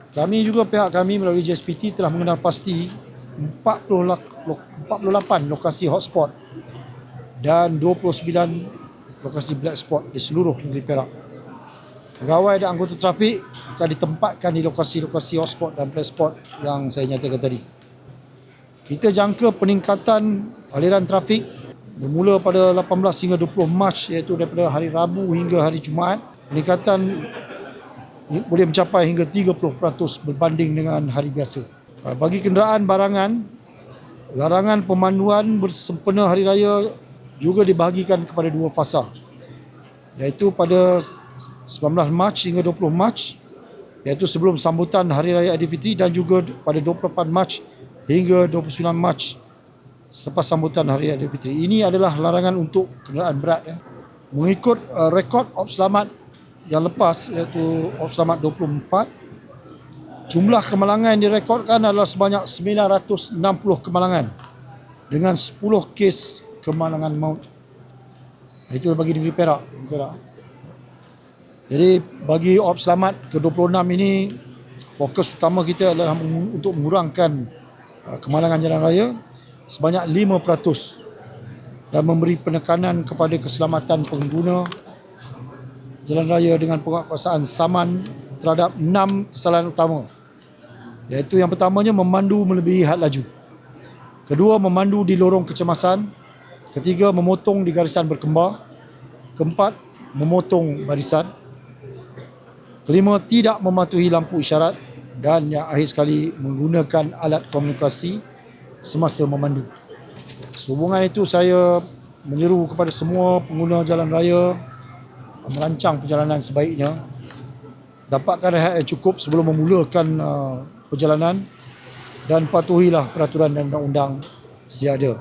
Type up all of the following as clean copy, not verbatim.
Kami juga, pihak kami melalui JSPT telah mengenal pasti 48 lokasi hotspot dan 29 lokasi black spot di seluruh negeri Perak. Pegawai dan anggota trafik akan ditempatkan di lokasi-lokasi hotspot dan black spot yang saya nyatakan tadi. Kita jangka peningkatan aliran trafik bermula pada 18 hingga 20 Mac, iaitu daripada hari Rabu hingga hari Jumaat. Peningkatan boleh mencapai hingga 30% berbanding dengan hari biasa. Bagi kenderaan barangan, larangan pemanduan bersempena hari raya juga dibahagikan kepada dua fasa, iaitu pada 19 Mac hingga 20 Mac, iaitu sebelum sambutan Hari Raya Aidilfitri, dan juga pada 28 Mac hingga 29 Mac selepas sambutan Hari Raya Aidilfitri. Ini adalah larangan untuk kenderaan berat. Mengikut rekod Op Selamat yang lepas, iaitu Op Selamat 24, jumlah kemalangan yang direkodkan adalah sebanyak 960 kemalangan dengan 10 kes kemalangan maut. Itu bagi negeri Perak. Jadi bagi Op Selamat ke-26 ini, fokus utama kita adalah untuk mengurangkan kemalangan jalan raya sebanyak 5% dan memberi penekanan kepada keselamatan pengguna jalan raya dengan penguatkuasaan saman terhadap 6 kesalahan utama, iaitu yang pertamanya memandu melebihi had laju, kedua memandu di lorong kecemasan, ketiga memotong di garisan berkembar, keempat memotong barisan, kelima tidak mematuhi lampu isyarat, dan yang akhir sekali menggunakan alat komunikasi semasa memandu. Sehubungan itu, saya menyeru kepada semua pengguna jalan raya merancang perjalanan sebaiknya, dapatkan rehat yang cukup sebelum memulakan perjalanan, dan patuhilah peraturan dan undang-undang sedia ada.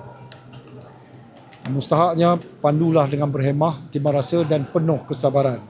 Mustahaknya pandulah dengan berhemah, timbang rasa dan penuh kesabaran.